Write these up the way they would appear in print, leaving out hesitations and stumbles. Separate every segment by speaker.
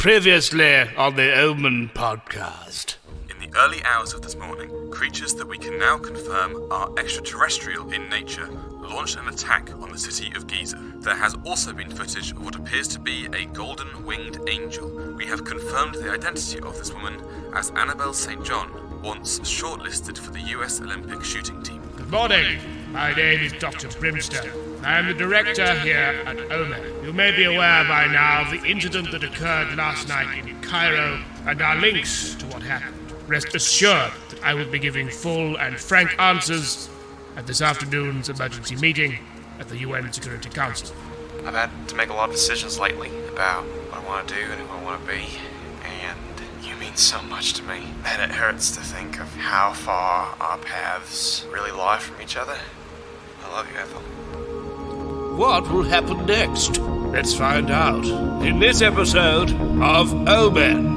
Speaker 1: Previously on the O.M.E.N podcast.
Speaker 2: In the early hours of this morning, creatures that we can now confirm are extraterrestrial in nature launched an attack on the city of Giza. There has also been footage of what appears to be a golden-winged angel. We have confirmed the identity of this woman as Annabelle St. John, once shortlisted for the US Olympic shooting team.
Speaker 1: Good morning. My name is Dr. Brimstone. I am the director here at O.M.E.N. You may be aware by now of the incident that occurred last night in Cairo and our links to what happened. Rest assured that I will be giving full and frank answers at this afternoon's emergency meeting at the UN Security Council.
Speaker 3: I've had to make a lot of decisions lately about what I want to do and who I want to be, and you mean so much to me that it hurts to think of how far our paths really lie from each other. I love you, Ethel.
Speaker 1: What will happen next? Let's find out in this episode of O.M.E.N.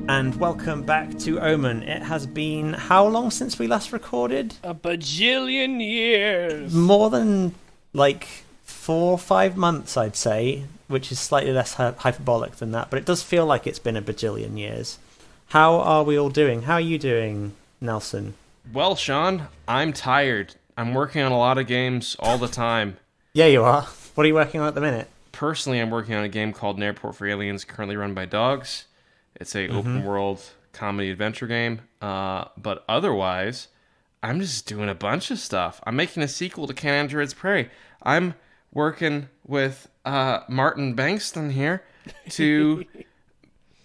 Speaker 4: And welcome back to O.M.E.N. It has been how long since we last recorded?
Speaker 5: A bajillion years.
Speaker 4: More than 4 or 5 months, I'd say, which is slightly less hyperbolic than that, but it does feel like it's been a bajillion years. How are we all doing? How are you doing, Nelson?
Speaker 5: Well, Sean, I'm tired. I'm working on a lot of games all the time.
Speaker 4: Yeah, you are. What are you working on at the minute?
Speaker 5: Personally, I'm working on a game called An Airport for Aliens, currently run by dogs. It's a open world comedy adventure game. But otherwise, I'm just doing a bunch of stuff. I'm making a sequel to Can Androids Pray. I'm working with Martin Bengtsson here to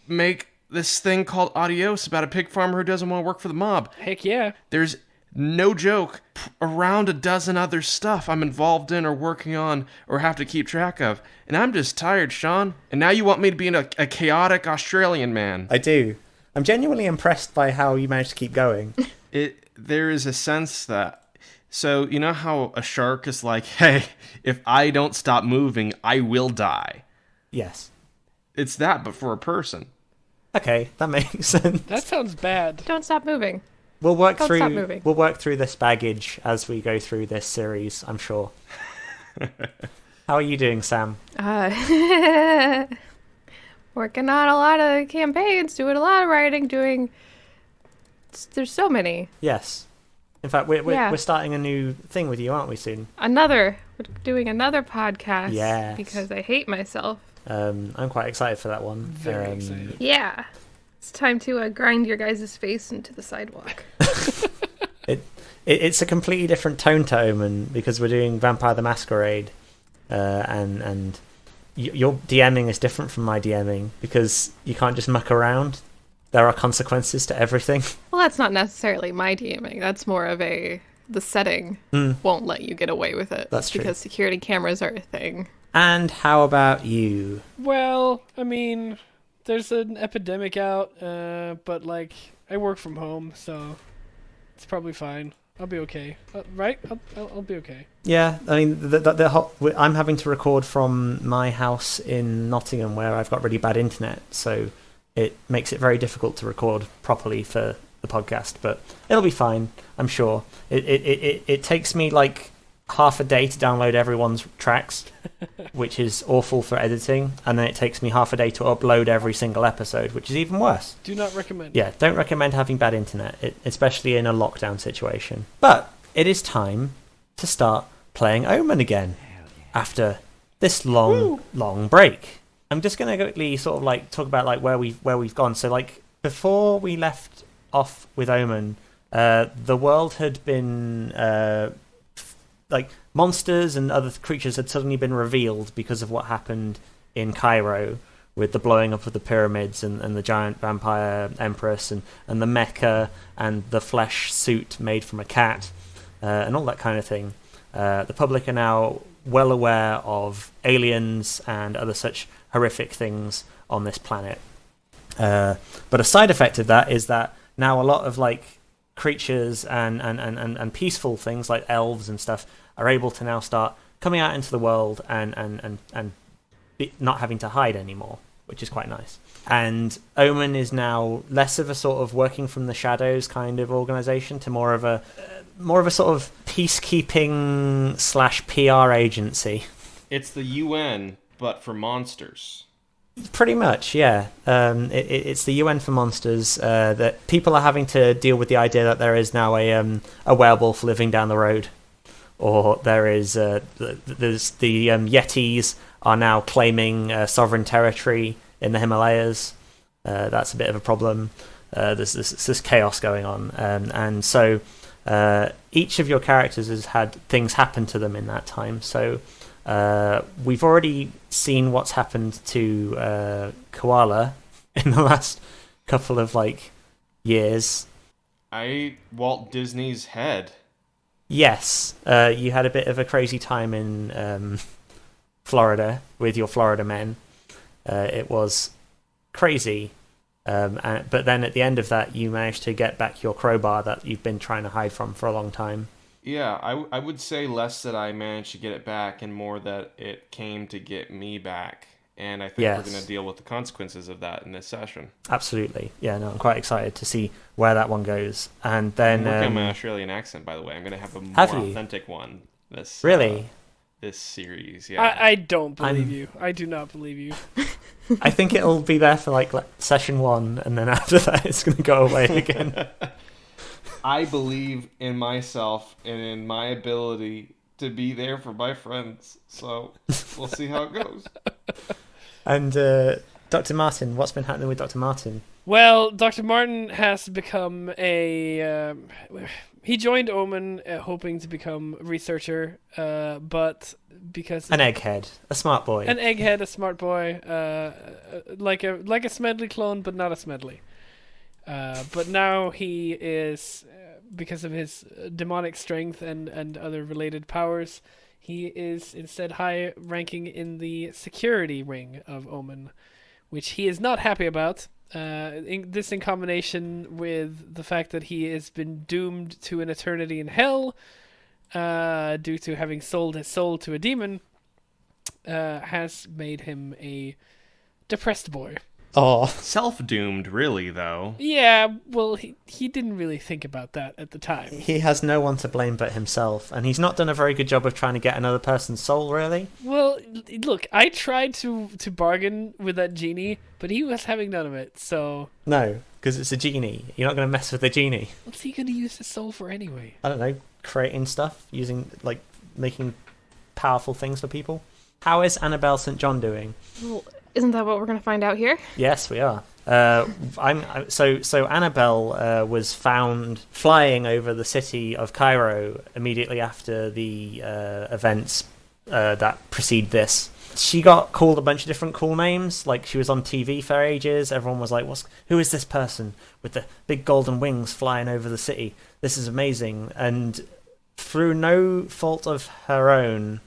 Speaker 5: make this thing called Adios about a pig farmer who doesn't want to work for the mob.
Speaker 6: Heck yeah.
Speaker 5: There's no joke around a dozen other stuff I'm involved in or working on or have to keep track of. And I'm just tired, Sean. And now you want me to be a chaotic Australian man.
Speaker 4: I do. I'm genuinely impressed by how you managed to keep going.
Speaker 5: There is a sense that... So, you know how a shark is like, hey, if I don't stop moving, I will die.
Speaker 4: Yes.
Speaker 5: It's that, but for a person.
Speaker 4: Okay, that makes sense.
Speaker 6: That sounds bad.
Speaker 7: Don't stop moving.
Speaker 4: We'll work
Speaker 7: Stop moving.
Speaker 4: We'll work through this baggage as we go through this series, I'm sure. How are you doing, Sam?
Speaker 7: Working on a lot of campaigns, doing a lot of writing, there's so many.
Speaker 4: Yes. In fact, we're starting a new thing with you, aren't we, soon?
Speaker 7: We're doing another podcast.
Speaker 4: Yes.
Speaker 7: Because I hate myself.
Speaker 4: I'm quite excited for that one.
Speaker 6: Very excited.
Speaker 7: Yeah. It's time to grind your guys' face into the sidewalk.
Speaker 4: It's a completely different tone to O.M.E.N. because we're doing Vampire the Masquerade, and your DMing is different from my DMing because you can't just muck around. There are consequences to everything.
Speaker 7: Well, that's not necessarily my DMing. That's more of the setting won't let you get away with it.
Speaker 4: That's true.
Speaker 7: Because security cameras are a thing.
Speaker 4: And how about you?
Speaker 6: Well, I mean, there's an epidemic out, but I work from home, so it's probably fine. I'll be okay, right? I'll be okay.
Speaker 4: Yeah, I mean, I'm having to record from my house in Nottingham where I've got really bad internet, so it makes it very difficult to record properly for the podcast. But it'll be fine, I'm sure. It takes me half a day to download everyone's tracks, which is awful for editing, and then it takes me half a day to upload every single episode, which is even worse.
Speaker 6: Do not recommend.
Speaker 4: Yeah, don't recommend having bad internet, especially in a lockdown situation. But it is time to start playing O.M.E.N again after this long break. I'm just going to quickly sort of talk about where we've gone. So before we left off with O.M.E.N, the world had been like monsters and other creatures had suddenly been revealed because of what happened in Cairo with the blowing up of the pyramids and the giant vampire empress and the mecha and the flesh suit made from a cat and all that kind of thing. The public are now well aware of aliens and other such horrific things on this planet. But a side effect of that is that now a lot of like creatures and peaceful things like elves and stuff are able to now start coming out into the world and not having to hide anymore, which is quite nice. And O.M.E.N is now less of a sort of working from the shadows kind of organization to more of a sort of peacekeeping / PR agency.
Speaker 5: It's the UN, but for monsters.
Speaker 4: Pretty much, yeah. It's the UN for monsters. That people are having to deal with the idea that there is now a werewolf living down the road, or there's the Yetis are now claiming sovereign territory in the Himalayas. That's a bit of a problem. There's this chaos going on, and so each of your characters has had things happen to them in that time. So we've already seen what's happened to Koala in the last couple of like years.
Speaker 5: I ate Walt Disney's head.
Speaker 4: Yes, you had a bit of a crazy time in Florida with your Florida men. It was crazy, but then at the end of that, you managed to get back your crowbar that you've been trying to hide from for a long time.
Speaker 5: Yeah, I would say less that I managed to get it back and more that it came to get me back. And I think we're going to deal with the consequences of that in this session.
Speaker 4: Absolutely. Yeah, no, I'm quite excited to see where that one goes. And then...
Speaker 5: I'm working on my Australian accent, by the way. I'm going to have a more authentic one this this series. Yeah.
Speaker 6: I don't believe you. I do not believe you.
Speaker 4: I think it'll be there for like session 1, and then after that it's going to go away again.
Speaker 5: I believe in myself and in my ability to be there for my friends. So we'll see how it goes.
Speaker 4: And Dr. Martin, what's been happening with Dr. Martin?
Speaker 6: Well, Dr. Martin has become a... he joined O.M.E.N hoping to become a researcher, but because...
Speaker 4: An egghead. A smart boy.
Speaker 6: An egghead, a smart boy. Like a Smedley clone, but not a Smedley. But now he is, because of his demonic strength and other related powers, he is instead high ranking in the security ring of O.M.E.N, which he is not happy about. In combination with the fact that he has been doomed to an eternity in hell due to having sold his soul to a demon, has made him a depressed boy.
Speaker 4: Oh,
Speaker 5: self-doomed, really, though.
Speaker 6: Yeah, well, he didn't really think about that at the time.
Speaker 4: He has no one to blame but himself, and he's not done a very good job of trying to get another person's soul, really.
Speaker 6: Well, look, I tried to bargain with that genie, but he was having none of it, so...
Speaker 4: No, because it's a genie. You're not going to mess with the genie.
Speaker 6: What's he going to use his soul for anyway?
Speaker 4: I don't know, creating stuff, making powerful things for people. How is Annabelle St. John doing?
Speaker 7: Well, isn't that what we're going to find out here?
Speaker 4: Yes, we are. So Annabelle was found flying over the city of Cairo immediately after the events that precede this. She got called a bunch of different cool names. Like, she was on TV for ages. Everyone was like, who is this person with the big golden wings flying over the city? This is amazing. And through no fault of her own,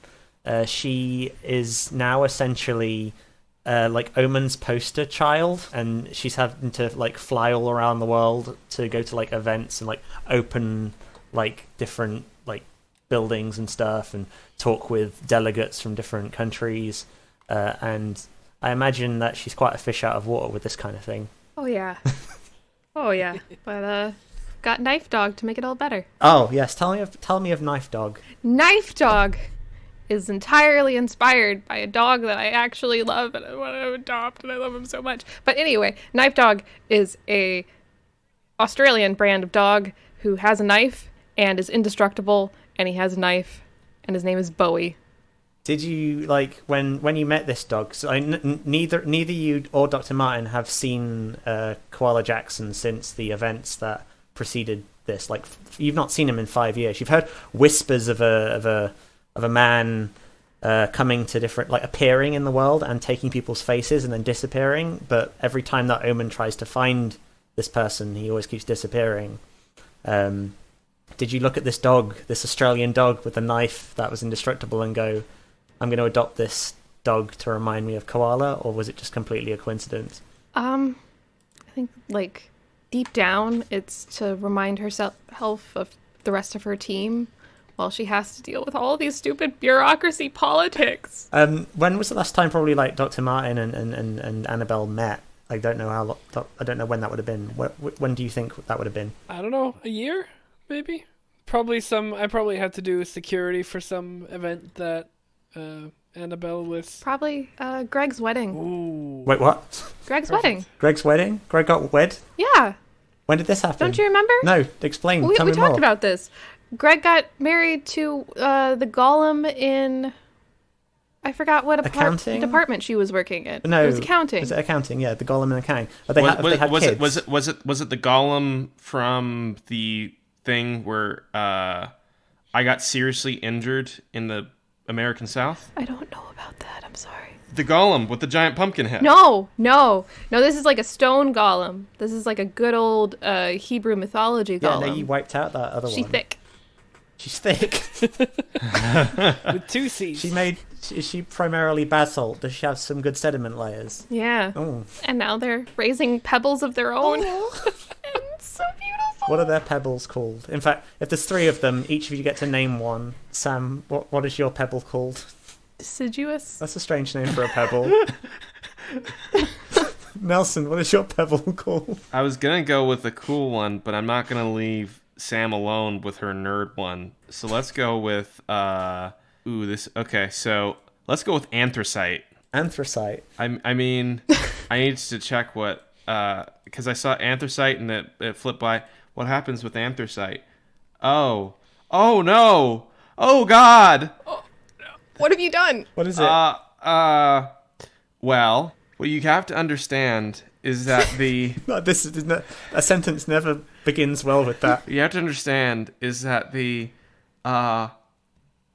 Speaker 4: she is now essentially... like O.M.E.N's poster child, and she's having to like fly all around the world to go to like events and like open like different like buildings and stuff and talk with delegates from different countries, and I imagine that she's quite a fish out of water with this kind of thing.
Speaker 7: Oh yeah. Oh yeah. But got Knife Dog to make it all better.
Speaker 4: Oh yes, tell me of Knife Dog.
Speaker 7: Knife Dog is entirely inspired by a dog that I actually love and I want to adopt, and I love him so much. But anyway, Knife Dog is a Australian brand of dog who has a knife and is indestructible, and he has a knife, and his name is Bowie.
Speaker 4: Did you like when you met this dog? So neither you or Dr. Martin have seen Koala Jackson since the events that preceded this. Like, you've not seen him in 5 years. You've heard whispers of a man coming to different, like, appearing in the world and taking people's faces and then disappearing. But every time that O.M.E.N tries to find this person, he always keeps disappearing. Did you look at this dog, this Australian dog with a knife that was indestructible, and go, I'm going to adopt this dog to remind me of Koala, or was it just completely a coincidence?
Speaker 7: I think, like, deep down, it's to remind herself of the rest of her team while she has to deal with all these stupid bureaucracy politics.
Speaker 4: When was the last time probably, like, Dr. Martin and Annabelle met? I don't know I don't know when that would have been. When do you think that would have been?
Speaker 6: I don't know, a year, maybe? I probably had to do security for some event that Annabelle was...
Speaker 7: Probably Greg's wedding.
Speaker 6: Ooh.
Speaker 4: Wait, what?
Speaker 7: Greg's wedding.
Speaker 4: Greg's wedding? Greg got wed?
Speaker 7: Yeah.
Speaker 4: When did this happen?
Speaker 7: Don't you remember?
Speaker 4: No, explain.
Speaker 7: We
Speaker 4: Tell me
Speaker 7: talked
Speaker 4: more.
Speaker 7: about this. Greg got married to the golem in... I forgot what
Speaker 4: Accounting?
Speaker 7: department she was working in.
Speaker 4: No,
Speaker 7: it was accounting.
Speaker 4: Was it accounting? Yeah, the golem and accounting. Have they had kids?
Speaker 5: Was it the golem from the thing where I got seriously injured in the American South?
Speaker 7: I don't know about that. I'm sorry.
Speaker 5: The golem with the giant pumpkin head.
Speaker 7: No. This is like a stone golem. This is like a good old Hebrew mythology golem.
Speaker 4: Yeah, no, you wiped out that other one.
Speaker 7: She's thick.
Speaker 4: She's thick.
Speaker 6: With 2 C's.
Speaker 4: Is she primarily basalt? Does she have some good sediment layers?
Speaker 7: Yeah.
Speaker 4: Oh.
Speaker 7: And now they're raising pebbles of their own. It's so beautiful.
Speaker 4: What are their pebbles called? In fact, if there's 3 of them, each of you get to name one. Sam, what is your pebble called?
Speaker 7: Deciduous.
Speaker 4: That's a strange name for a pebble. Nelson, what is your pebble called?
Speaker 5: I was gonna go with the cool one, but I'm not gonna leave Sam alone with her nerd one. So let's go with okay, so let's go with anthracite.
Speaker 4: Anthracite.
Speaker 5: I mean, I need to check what because I saw anthracite and it flipped by. What happens with anthracite? Oh no! Oh God!
Speaker 7: What have you done?
Speaker 4: What is it?
Speaker 5: Well, what you have to understand is that the
Speaker 4: This is not, a sentence never begins well with that.
Speaker 5: you have to understand is that the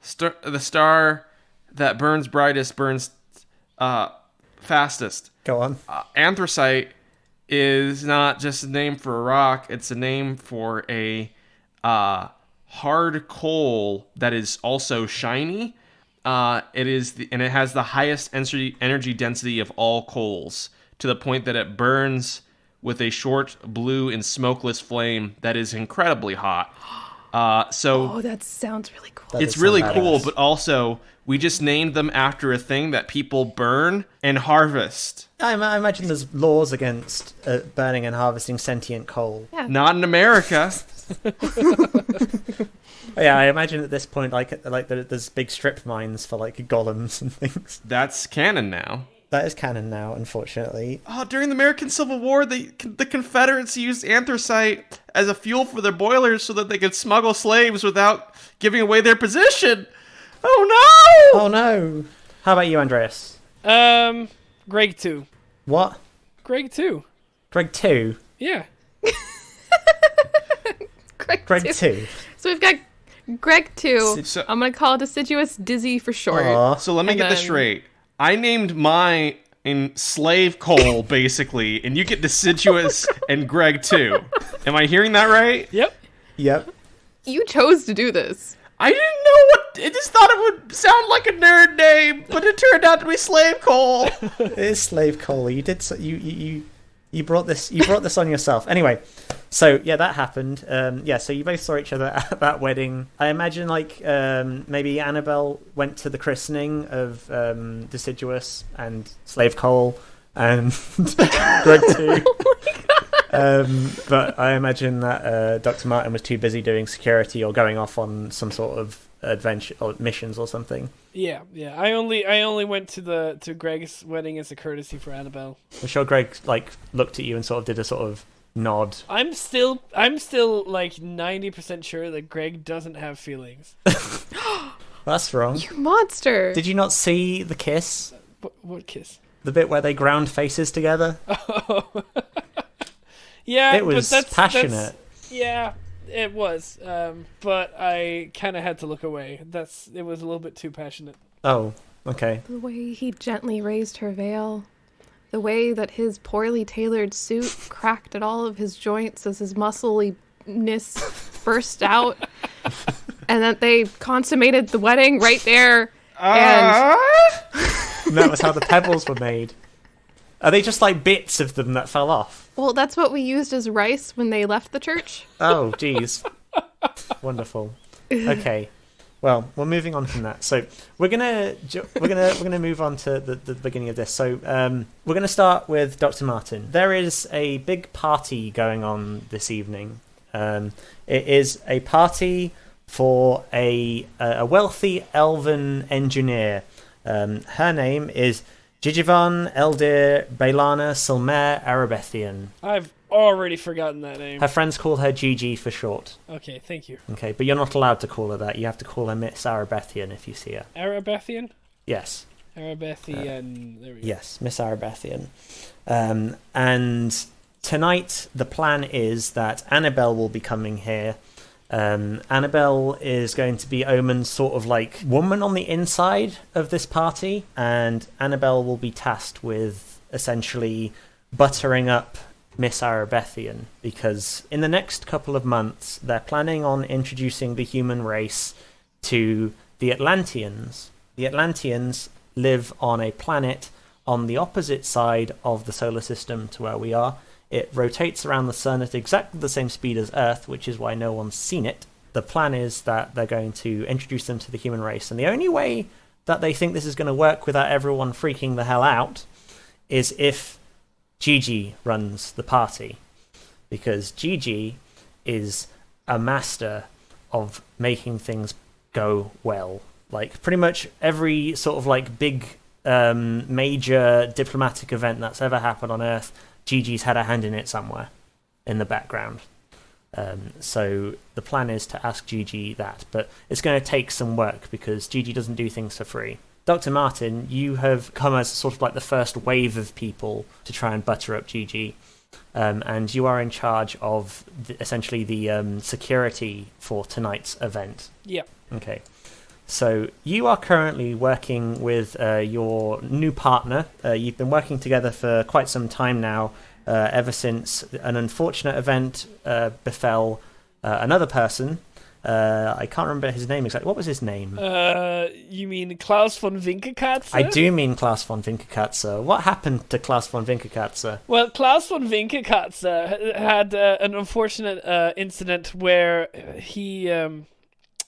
Speaker 5: star that burns brightest burns fastest.
Speaker 4: Go on.
Speaker 5: Anthracite is not just a name for a rock; it's a name for a hard coal that is also shiny. It has the highest energy density of all coals, to the point that it burns with a short, blue, and smokeless flame that is incredibly hot.
Speaker 7: Oh, that sounds really cool.
Speaker 5: It's really cool, but also we just named them after a thing that people burn and harvest.
Speaker 4: I imagine there's laws against burning and harvesting sentient coal.
Speaker 7: Yeah.
Speaker 5: Not in America.
Speaker 4: Yeah, I imagine at this point, like there's big strip mines for like golems and things.
Speaker 5: That's canon now.
Speaker 4: That is canon now, unfortunately.
Speaker 5: Oh, during the American Civil War, the Confederates used anthracite as a fuel for their boilers so that they could smuggle slaves without giving away their position. Oh no!
Speaker 4: Oh no! How about you, Andreas?
Speaker 6: Greg 2.
Speaker 4: What?
Speaker 6: Greg 2.
Speaker 4: Greg 2?
Speaker 6: Yeah.
Speaker 4: Greg 2.
Speaker 7: So we've got Greg 2.
Speaker 5: So-
Speaker 7: I'm going to call it Deciduous Dizzy for short.
Speaker 4: Aw.
Speaker 5: So let me
Speaker 7: And
Speaker 5: get this
Speaker 7: then-
Speaker 5: straight. I named mine in slave coal, basically, and you get deciduous and Greg too. Am I hearing that right?
Speaker 6: Yep.
Speaker 4: Yep.
Speaker 7: You chose to do this.
Speaker 5: I didn't know what. I just thought it would sound like a nerd name, but it turned out to be slave coal.
Speaker 4: It is slave coal. You did. You brought this. You brought this on yourself. Anyway, so yeah, that happened. So you both saw each other at that wedding. I imagine like maybe Annabelle went to the christening of Deciduous and Slave Coal and Greg too. But I imagine that Dr. Martin was too busy doing security or going off on some sort of adventure or missions or something.
Speaker 6: Yeah. I only went to Greg's wedding as a courtesy for Annabelle.
Speaker 4: I'm sure Greg like looked at you and sort of did a sort of nod.
Speaker 6: I'm still like 90% sure that Greg doesn't have feelings.
Speaker 4: That's wrong.
Speaker 7: You monster.
Speaker 4: Did you not see the kiss?
Speaker 6: What kiss?
Speaker 4: The bit where they ground faces together?
Speaker 6: Yeah,
Speaker 4: It was
Speaker 6: but that's
Speaker 4: passionate.
Speaker 6: Yeah, It was, but I kind of had to look away. It was a little bit too passionate.
Speaker 4: Oh, okay.
Speaker 7: The way he gently raised her veil. The way that his poorly tailored suit cracked at all of his joints as his muscliness burst out. And that they consummated the wedding right there. And
Speaker 4: that was how the pebbles were made. Are they just like bits of them that fell off?
Speaker 7: Well, that's what we used as rice when they left the church.
Speaker 4: Oh, geez. Wonderful. Okay. Well, we're moving on from that. So we're gonna move on to the beginning of this. So we're gonna start with Dr. Martin. There is a big party going on this evening. It is a party for a wealthy elven engineer. Her name is Jijivan Eldir Bailana Silmer Arabethian.
Speaker 6: I've already forgotten that name.
Speaker 4: Her friends call her Gigi for short.
Speaker 6: Okay, thank you.
Speaker 4: Okay, but you're not allowed to call her that. You have to call her Miss Arabethian if you see her.
Speaker 6: Arabethian?
Speaker 4: Yes.
Speaker 6: Arabethian. There we go.
Speaker 4: Yes, Miss Arabethian. And tonight the plan is that Annabelle will be coming here. Annabelle is going to be O.M.E.N's sort of like woman on the inside of this party, and Annabelle will be tasked with essentially buttering up Miss Arabethian, because in the next couple of months they're planning on introducing the human race to the Atlanteans. The Atlanteans live on a planet on the opposite side of the solar system to where we are. It rotates around the sun at exactly the same speed as Earth, which is why no one's seen it. The plan is that they're going to introduce them to the human race, and the only way that they think this is going to work without everyone freaking the hell out is if Gigi runs the party, because Gigi is a master of making things go well. Like pretty much every sort of like big major diplomatic event that's ever happened on Earth, Gigi's had a hand in it somewhere in the background. So the plan is to ask Gigi that, but it's going to take some work because Gigi doesn't do things for free. Dr. Martin, you have come as sort of like the first wave of people to try and butter up Gigi, and you are in charge of essentially the security for tonight's event.
Speaker 6: Yeah.
Speaker 4: Okay. So you are currently working with your new partner. You've been working together for quite some time now, ever since an unfortunate event befell another person. I can't remember his name exactly. What was his name?
Speaker 6: You mean Klaus von Winkelkatze?
Speaker 4: I do mean Klaus von Winkelkatze. What happened to Klaus von Winkelkatze?
Speaker 6: Well, Klaus von Winkelkatze had an unfortunate incident where he...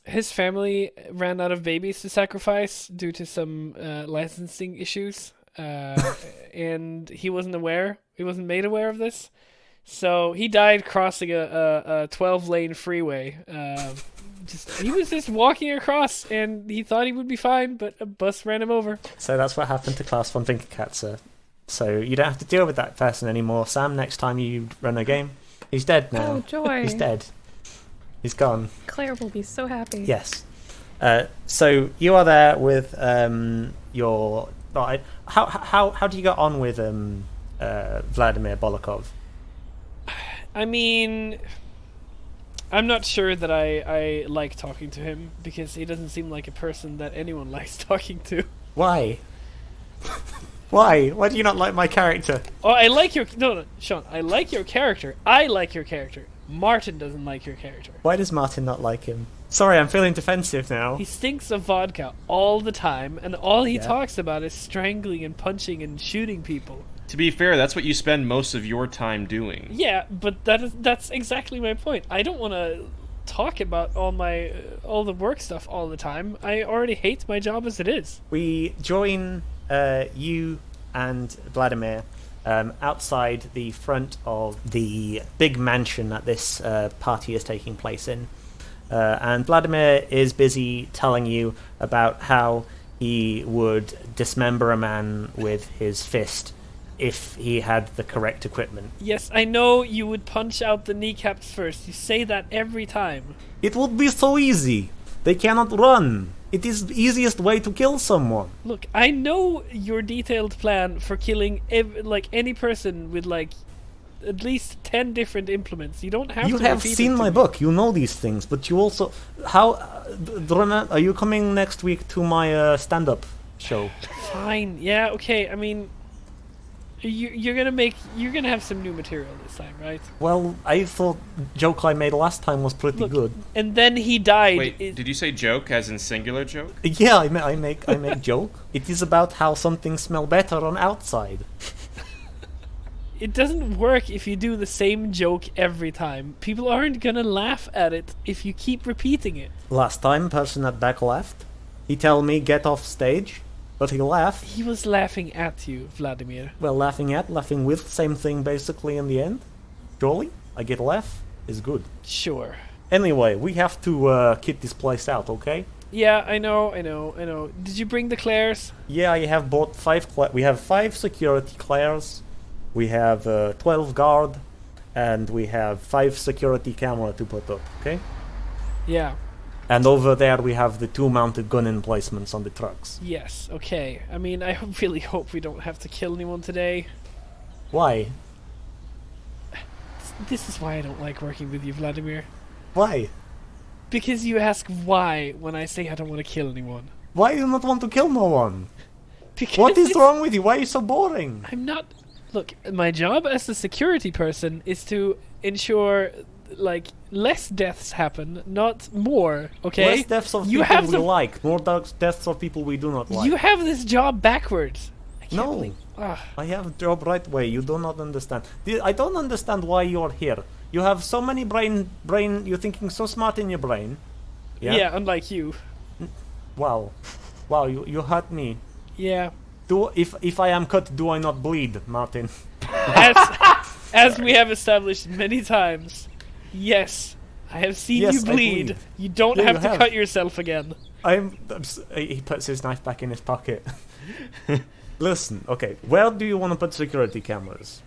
Speaker 6: his family ran out of babies to sacrifice due to some licensing issues, and he wasn't aware. He wasn't made aware of this, so he died crossing a 12-lane freeway. He was just walking across, and he thought he would be fine, but a bus ran him over.
Speaker 4: So that's what happened to Klaus von Winkelkatze. So you don't have to deal with that person anymore, Sam. Next time you run a game, he's dead now.
Speaker 7: Oh, joy.
Speaker 4: He's dead. He's gone.
Speaker 7: Claire will be so happy.
Speaker 4: Yes. So you are there with your... How do you get on with Vladimir Bolokov?
Speaker 6: I mean, I'm not sure that I like talking to him, because he doesn't seem like a person that anyone likes talking to.
Speaker 4: Why? Why? Why do you not like my character?
Speaker 6: Oh, I like your... No, Sean, I like your character. I like your character. Martin doesn't like your character.
Speaker 4: Why does Martin not like him? Sorry, I'm feeling defensive now.
Speaker 6: He stinks of vodka all the time, and all he talks about is strangling and punching and shooting people.
Speaker 5: To be fair, that's what you spend most of your time doing.
Speaker 6: Yeah, but that's exactly my point. I don't want to talk about all the work stuff all the time. I already hate my job as it is.
Speaker 4: We join you and Vladimir outside the front of the big mansion that this party is taking place in. And Vladimir is busy telling you about how he would dismember a man with his fist if he had the correct equipment.
Speaker 6: Yes, I know you would punch out the kneecaps first. You say that every time.
Speaker 4: It would be so easy. They cannot run. It is the easiest way to kill someone.
Speaker 6: Look, I know your detailed plan for killing any person with at least 10 different implements. You don't have
Speaker 4: You
Speaker 6: to
Speaker 4: have
Speaker 6: repeat
Speaker 4: seen
Speaker 6: it to
Speaker 4: my
Speaker 6: me.
Speaker 4: book. You know these things, but you also are you coming next week to my stand-up show?
Speaker 6: Fine. Yeah. Okay. I mean, you're gonna have some new material this time, right?
Speaker 4: Well, I thought joke I made last time was pretty
Speaker 6: Look,
Speaker 4: good.
Speaker 6: And then he died.
Speaker 5: Wait, did you say joke as in singular joke?
Speaker 4: Yeah, I make joke. It is about how something smell better on outside.
Speaker 6: It doesn't work if you do the same joke every time. People aren't gonna laugh at it if you keep repeating it.
Speaker 4: Last time, person at back left. He tell me get off stage, but he laughed.
Speaker 6: He was laughing at you, Vladimir.
Speaker 4: Well, laughing with, same thing basically in the end. Surely, I get a laugh is good.
Speaker 6: Sure.
Speaker 4: Anyway, we have to keep this place out, okay?
Speaker 6: Yeah, I know. Did you bring the Claires?
Speaker 4: Yeah, I have bought 5. We have 5 security Claires. We have 12 guard, and we have 5 security camera to put up. Okay.
Speaker 6: Yeah.
Speaker 4: And over there we have the 2 mounted gun emplacements on the trucks.
Speaker 6: Yes. Okay. I mean, I really hope we don't have to kill anyone today.
Speaker 4: Why?
Speaker 6: This is why I don't like working with you, Vladimir.
Speaker 4: Why?
Speaker 6: Because you ask why when I say I don't want to kill anyone.
Speaker 4: Why do you not want to kill no one?
Speaker 6: Because
Speaker 4: What is wrong with you? Why are you so boring?
Speaker 6: I'm not. Look, my job as the security person is to ensure, like, less deaths happen, not more. Okay.
Speaker 4: Less deaths of
Speaker 6: You
Speaker 4: people
Speaker 6: have
Speaker 4: we
Speaker 6: to-
Speaker 4: like. More deaths of people we do not like.
Speaker 6: You have this job backwards. I can't
Speaker 4: No.
Speaker 6: believe- Ugh.
Speaker 4: I have a job right way. You do not understand. I don't understand why you are here. You have so many brain. You're thinking so smart in your brain.
Speaker 6: Yeah, unlike you.
Speaker 4: Wow. You hurt me.
Speaker 6: Yeah.
Speaker 4: If I am cut, do I not bleed, Martin?
Speaker 6: As we have established many times, yes, I have seen
Speaker 4: Yes,
Speaker 6: you
Speaker 4: I
Speaker 6: bleed.
Speaker 4: bleed.
Speaker 6: You don't
Speaker 4: Yeah,
Speaker 6: have
Speaker 4: you
Speaker 6: to
Speaker 4: have.
Speaker 6: cut yourself again.
Speaker 4: He puts his knife back in his pocket. Listen, okay, where do you want to put security cameras?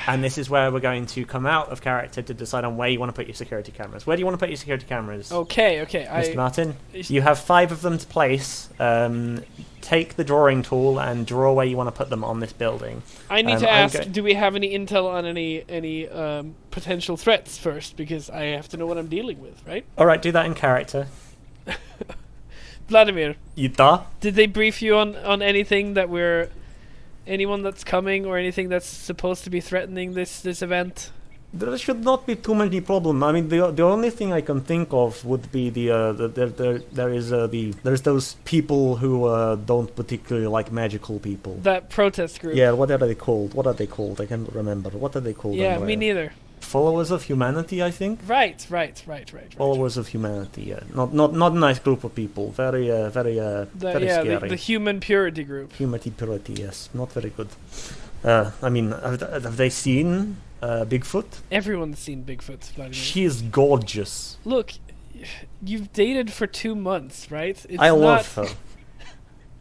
Speaker 4: And this is where we're going to come out of character to decide on where you want to put your security cameras. Where do you want to put your security cameras?
Speaker 6: Okay.
Speaker 4: Mr. Martin, you have 5 of them to place. Take the drawing tool and draw where you want to put them on this building.
Speaker 6: I need to
Speaker 4: I'm
Speaker 6: ask: do we have any intel on any potential threats first? Because I have to know what I'm dealing with, right?
Speaker 4: All right, do that in character.
Speaker 6: Vladimir,
Speaker 4: Ita?
Speaker 6: did they brief you on anything that anyone that's coming or anything that's supposed to be threatening this event?
Speaker 4: There should not be too many problems. I mean, the only thing I can think of would be there's those people who don't particularly like magical people.
Speaker 6: That protest group.
Speaker 4: Yeah, what are they called? I can't remember. What are they called?
Speaker 6: Yeah,
Speaker 4: anyway?
Speaker 6: me neither.
Speaker 4: Followers of humanity, I think.
Speaker 6: Right.
Speaker 4: Followers of humanity. Yeah, not a nice group of people. Very scary.
Speaker 6: The human purity group.
Speaker 4: Humanity purity. Yes, not very good. I mean, have they seen Bigfoot?
Speaker 6: Everyone's seen Bigfoot, Vladimir.
Speaker 4: She is gorgeous.
Speaker 6: Look, you've dated for 2 months, right?
Speaker 4: I love her.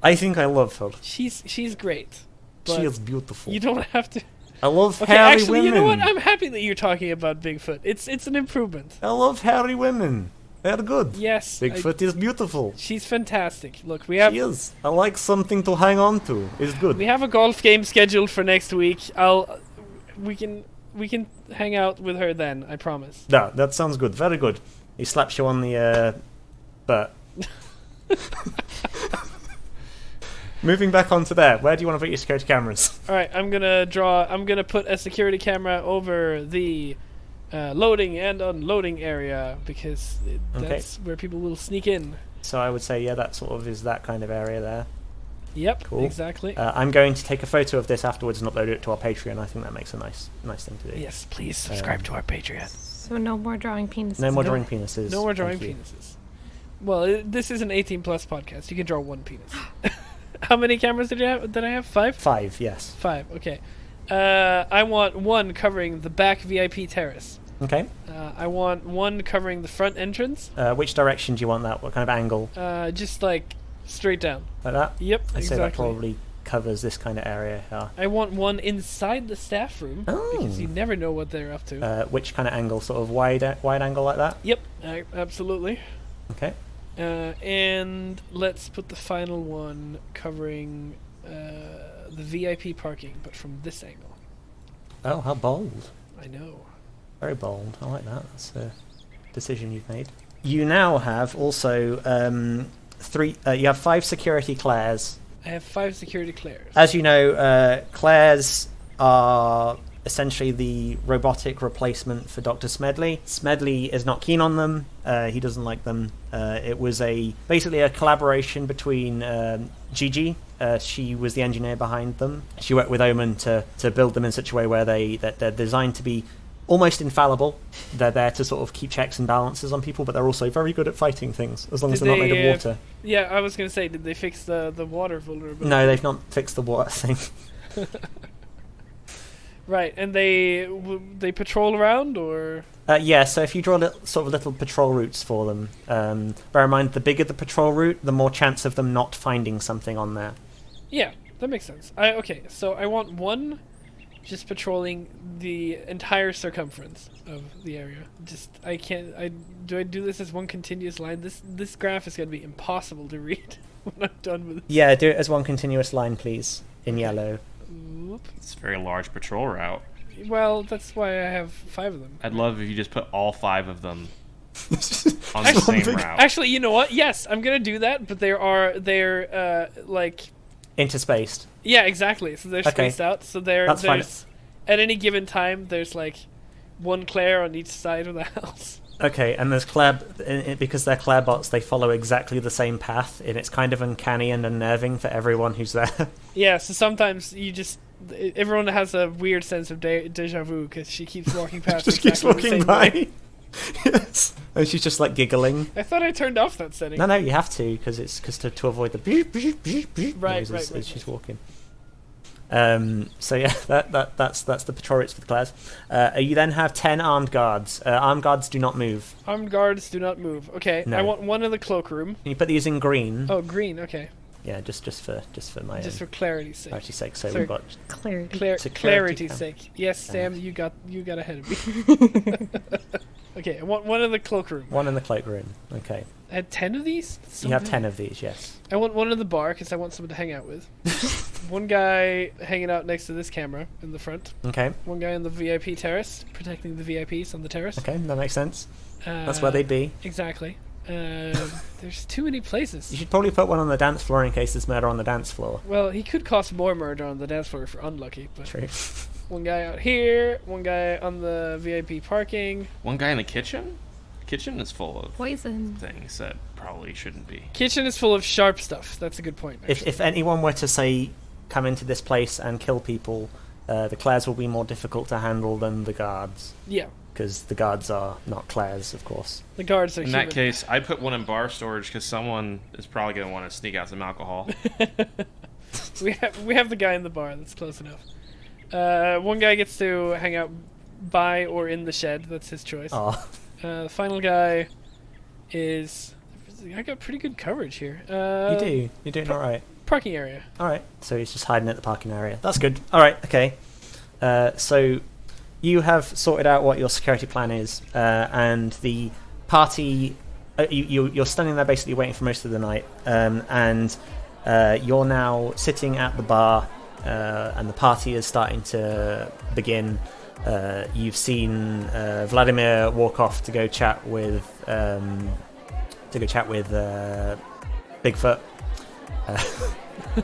Speaker 4: I think I love her.
Speaker 6: She's great.
Speaker 4: She
Speaker 6: but
Speaker 4: is beautiful.
Speaker 6: You don't have to.
Speaker 4: I love
Speaker 6: Okay,
Speaker 4: hairy
Speaker 6: actually,
Speaker 4: women.
Speaker 6: you know what? I'm happy that you're talking about Bigfoot. It's an improvement.
Speaker 4: I love hairy women. They're good.
Speaker 6: Yes.
Speaker 4: Bigfoot is beautiful.
Speaker 6: She's fantastic. Look, we have
Speaker 4: She is. I like something to hang on to. It's good.
Speaker 6: we have a golf game scheduled for next week. We can hang out with her then. I promise.
Speaker 4: Yeah, that sounds good. Very good. He slaps you on the butt. Moving back onto there. Where do you want to put your security cameras?
Speaker 6: All right, I'm gonna put a security camera over the loading and unloading area because that's where people will sneak in.
Speaker 4: So I would say, yeah, that sort of is that kind of area there.
Speaker 6: Yep,
Speaker 4: Cool.
Speaker 6: exactly.
Speaker 4: I'm going to take a photo of this afterwards and upload it to our Patreon. I think that makes a nice thing to do.
Speaker 6: Yes, please subscribe to our Patreon.
Speaker 7: So no more drawing penises.
Speaker 4: No more drawing penises.
Speaker 6: No more drawing
Speaker 4: Thank you.
Speaker 6: penises. Well, this is an 18+ podcast. You can draw 1 penis. How many cameras did I have? 5?
Speaker 4: 5, yes.
Speaker 6: 5. Okay. I want 1 covering the back VIP terrace.
Speaker 4: Okay.
Speaker 6: I want 1 covering the front entrance.
Speaker 4: Which direction do you want that? What kind of angle?
Speaker 6: Just like straight down.
Speaker 4: Like that?
Speaker 6: Yep,
Speaker 4: I'd say that
Speaker 6: exactly.
Speaker 4: probably covers this kind of area here.
Speaker 6: I want 1 inside the staff room because you never know what they're up to.
Speaker 4: Which kind of angle? Sort of wide angle like that?
Speaker 6: Yep, absolutely.
Speaker 4: Okay.
Speaker 6: And let's put the final one covering the VIP parking, but from this angle.
Speaker 4: Oh, how bold.
Speaker 6: I know.
Speaker 4: Very bold. I like that. That's a decision you've made. You now have also you have 5 security Claires.
Speaker 6: I have 5 security Claires.
Speaker 4: As you know, Claires are essentially the robotic replacement for Dr. Smedley. Smedley is not keen on them. He doesn't like them. It was basically a collaboration between Gigi. She was the engineer behind them. She worked with O.M.E.N to build them in such a way where they're designed to be almost infallible. They're there to sort of keep checks and balances on people, but they're also very good at fighting things, as long as they're not made of water.
Speaker 6: Yeah, I was going to say, did they fix the water vulnerability?
Speaker 4: No, they've not fixed the water thing.
Speaker 6: Right, and they patrol around, or?
Speaker 4: Yeah, so if you draw little patrol routes for them, bear in mind, the bigger the patrol route, the more chance of them not finding something on there.
Speaker 6: Yeah, that makes sense. Okay, so I want one just patrolling the entire circumference of the area. Do I do this as one continuous line? This graph is going to be impossible to read when I'm done with it.
Speaker 4: Yeah, do it as one continuous line, please, in yellow.
Speaker 6: Oop.
Speaker 5: It's a very large patrol route.
Speaker 6: Well, that's why I have 5 of them.
Speaker 5: I'd love if you just put all 5 of them on the same route.
Speaker 6: Actually, you know what? Yes, I'm gonna do that. But they're like
Speaker 4: interspaced.
Speaker 6: Yeah, exactly. So they're spaced out. So there's
Speaker 4: fine.
Speaker 6: At any given time, there's like one Claire on each side of the house.
Speaker 4: Okay, and there's because they're Claire bots, they follow exactly the same path, and it's kind of uncanny and unnerving for everyone who's there.
Speaker 6: Yeah, so sometimes everyone has a weird sense of deja vu because she keeps walking past.
Speaker 4: Just keeps walking by. Yes, and she's just like giggling.
Speaker 6: I thought I turned off that setting.
Speaker 4: No, you have to because to avoid the beep, beep, beep, beep
Speaker 6: right,
Speaker 4: as she's walking. So yeah, that's the patrol routes for the Claires. You then have 10 armed guards. Armed guards do not move.
Speaker 6: Armed guards do not move. Okay, no. I want one in the cloakroom.
Speaker 4: Can you put these in green?
Speaker 6: Oh, green. Okay.
Speaker 4: Yeah, just for my
Speaker 6: for clarity's sake.
Speaker 4: Clarity's sake. So we've got
Speaker 7: Clarity's
Speaker 6: sake. Yes, Sam, you got ahead of me. Okay, I want one in the cloakroom.
Speaker 4: One in the cloakroom. Okay.
Speaker 6: I had 10 of these?
Speaker 4: You have 10 of these, yes.
Speaker 6: I want one in the bar because I want someone to hang out with. One guy hanging out next to this camera in the front.
Speaker 4: Okay.
Speaker 6: One guy on the VIP terrace, protecting the VIPs on the terrace.
Speaker 4: Okay, that makes sense. That's where they'd be.
Speaker 6: Exactly. There's too many places.
Speaker 4: You should probably put one on the dance floor in case there's murder on the dance floor.
Speaker 6: Well, he could cause more murder on the dance floor if we're unlucky. But
Speaker 4: true.
Speaker 6: One guy out here, one guy on the VIP parking.
Speaker 5: One guy in the kitchen? Kitchen is full of
Speaker 7: poison
Speaker 5: things that probably shouldn't be.
Speaker 6: Kitchen is full of sharp stuff. That's a good point.
Speaker 4: If anyone were to say come into this place and kill people, the Claires will be more difficult to handle than the guards.
Speaker 6: Yeah.
Speaker 4: Because the guards are not Claires, of course.
Speaker 6: The guards are
Speaker 5: in that case, I'd put one in bar storage because someone is probably going to want to sneak out some alcohol.
Speaker 6: we have the guy in the bar. That's close enough. One guy gets to hang out by or in the shed. That's his choice. The final guy is... I got pretty good coverage here.
Speaker 4: You do. You're doing all right.
Speaker 6: Parking area.
Speaker 4: All right. So he's just hiding at the parking area. That's good. All right. Okay. So you have sorted out what your security plan is, and the party... you're standing there basically waiting for most of the night, and you're now sitting at the bar, and the party is starting to begin. You've seen Vladimir walk off to go chat with Bigfoot.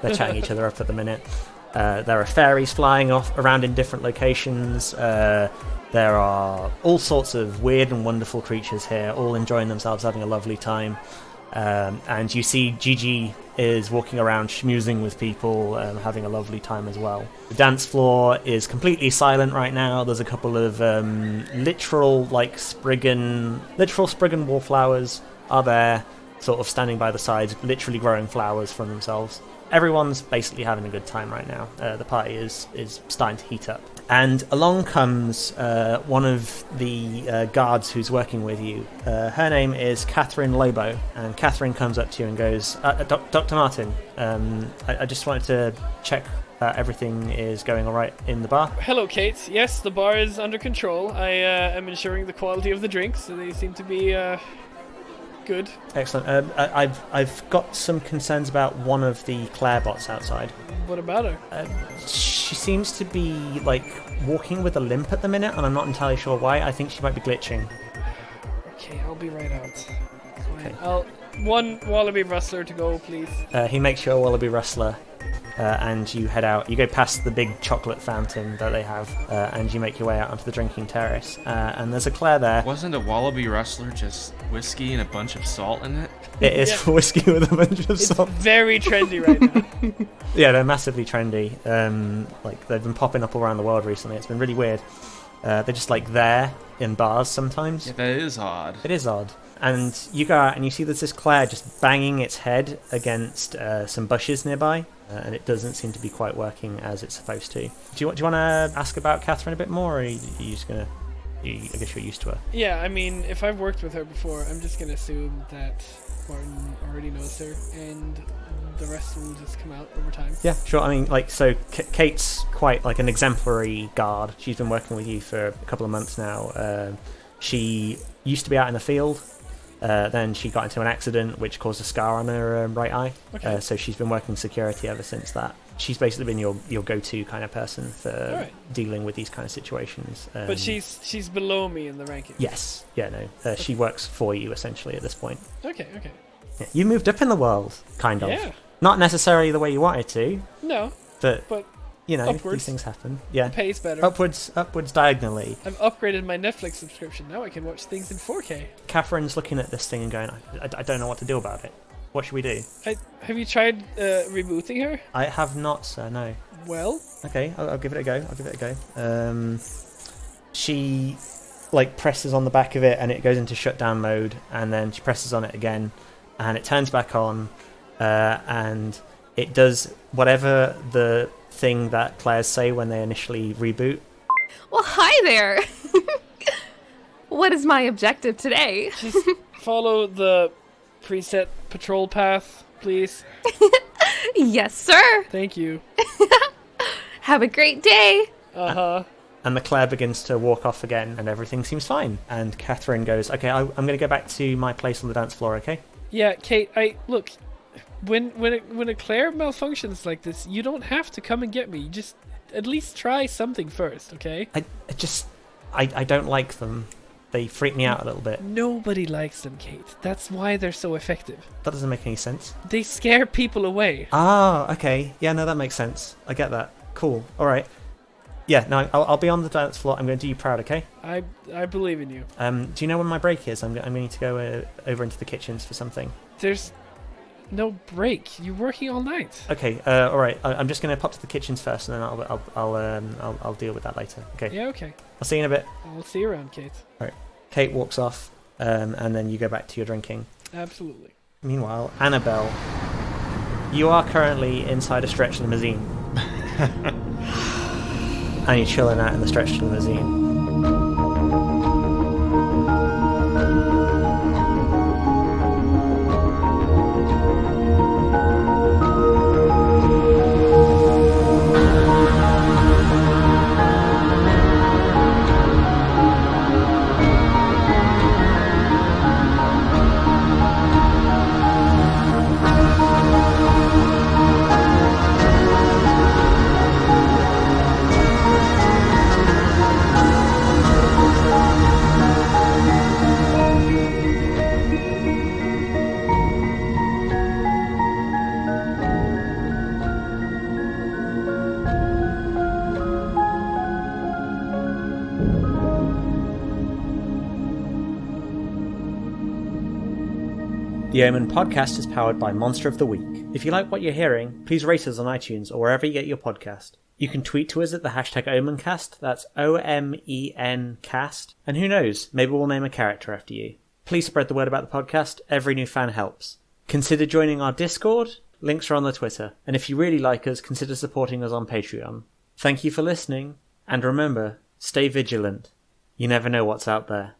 Speaker 4: They're chatting each other up at the minute. There are fairies flying off around in different locations. There are all sorts of weird and wonderful creatures here, all enjoying themselves, having a lovely time. And you see Gigi is walking around schmoozing with people, having a lovely time as well. The dance floor is completely silent right now. There's a couple of literal spriggan wallflowers are there, sort of standing by the sides, literally growing flowers from themselves. Everyone's basically having a good time right now. The party is starting to heat up. And along comes one of the guards who's working with you. Her name is Catherine Lobo, and Catherine comes up to you and goes, Dr. Martin, I just wanted to check that everything is going all right in the bar.
Speaker 6: Hello, Kate. Yes, the bar is under control. I am ensuring the quality of the drinks, so they seem to be good.
Speaker 4: Excellent. I've got some concerns about one of the Claire bots outside.
Speaker 6: What about her?
Speaker 4: She seems to be, like, walking with a limp at the minute, and I'm not entirely sure why. I think she might be glitching.
Speaker 6: Okay, I'll be right out. Fine.
Speaker 4: Okay.
Speaker 6: One wallaby rustler to go, please.
Speaker 4: He makes you a wallaby rustler, and you head out. You go past the big chocolate fountain that they have, and you make your way out onto the drinking terrace. And there's a Claire there.
Speaker 5: Wasn't a wallaby rustler just whiskey and a bunch of salt in it?
Speaker 4: It is whiskey with a bunch of salt.
Speaker 6: It's very trendy right now.
Speaker 4: Yeah, they're massively trendy. Like, they've been popping up all around the world recently. It's been really weird. They're just, like, there in bars sometimes.
Speaker 5: Yeah, that is odd.
Speaker 4: It is odd. And you go out and you see there's this Claire just banging its head against some bushes nearby, and it doesn't seem to be quite working as it's supposed to. Do you want to ask about Catherine a bit more, or are you just going to... I guess you're used to her.
Speaker 6: Yeah, I mean, if I've worked with her before, I'm just going to assume that Martin already knows her, and the rest will just come out over time.
Speaker 4: Yeah, sure. I mean, like, so Kate's quite like an exemplary guard. She's been working with you for a couple of months now. She used to be out in the field. Then she got into an accident which caused a scar on her right eye.
Speaker 6: Okay.
Speaker 4: So she's been working security ever since that. She's basically been your go-to kind of person for dealing with these kind of situations.
Speaker 6: But she's below me in the rankings.
Speaker 4: Yes. Yeah, no. She works for you, essentially, at this point.
Speaker 6: Okay.
Speaker 4: Yeah, you moved up in the world, kind of.
Speaker 6: Yeah.
Speaker 4: Not necessarily the way you wanted to.
Speaker 6: No.
Speaker 4: But you know,
Speaker 6: upwards.
Speaker 4: these things happen. Yeah.
Speaker 6: The pay's better.
Speaker 4: Upwards diagonally.
Speaker 6: I've upgraded my Netflix subscription. Now I can watch things in 4K.
Speaker 4: Catherine's looking at this thing and going, I don't know what to do about it. What should we do?
Speaker 6: Have you tried rebooting her?
Speaker 4: I have not, sir, no.
Speaker 6: Well?
Speaker 4: Okay, I'll give it a go. She, like, presses on the back of it and it goes into shutdown mode, and then she presses on it again and it turns back on, and it does whatever the thing that Claire's say when they initially reboot.
Speaker 7: Well, hi there. What is my objective today?
Speaker 6: Just follow the preset patrol path, please.
Speaker 7: Yes, sir.
Speaker 6: Thank you.
Speaker 7: Have a great day.
Speaker 6: Uh-huh.
Speaker 4: And the Claire begins to walk off again, and everything seems fine. And Catherine goes, okay, I'm going to go back to my place on the dance floor, okay?
Speaker 6: Yeah, Kate, look, when a Claire malfunctions like this, you don't have to come and get me. You just at least try something first, okay?
Speaker 4: I don't like them. They freak me out a little bit.
Speaker 6: Nobody likes them, Kate. That's why they're so effective.
Speaker 4: That doesn't make any sense.
Speaker 6: They scare people away.
Speaker 4: Ah, okay. Yeah, no, that makes sense. I get that. Cool. All right. Yeah, no, I'll be on the dance floor. I'm going to do you proud, okay?
Speaker 6: I believe in you.
Speaker 4: Do you know when my break is? I'm going to need to go over into the kitchens for something.
Speaker 6: There's no break. You're working all night.
Speaker 4: Okay. All right. I'm just going to pop to the kitchens first, and then I'll deal with that later. Okay.
Speaker 6: Yeah. Okay.
Speaker 4: I'll see you in a bit.
Speaker 6: I'll see you around, Kate.
Speaker 4: All right. Kate walks off, and then you go back to your drinking.
Speaker 6: Absolutely.
Speaker 4: Meanwhile, Annabelle, you are currently inside a stretch limousine. And you're chilling out in the stretch limousine. The O.M.E.N podcast is powered by Monster of the Week. If you like what you're hearing, please rate us on iTunes or wherever you get your podcast. You can tweet to us at the hashtag OMENcast, that's O-M-E-N cast, and who knows, maybe we'll name a character after you. Please spread the word about the podcast, every new fan helps. Consider joining our Discord, links are on the Twitter, and if you really like us, consider supporting us on Patreon. Thank you for listening, and remember, stay vigilant. You never know what's out there.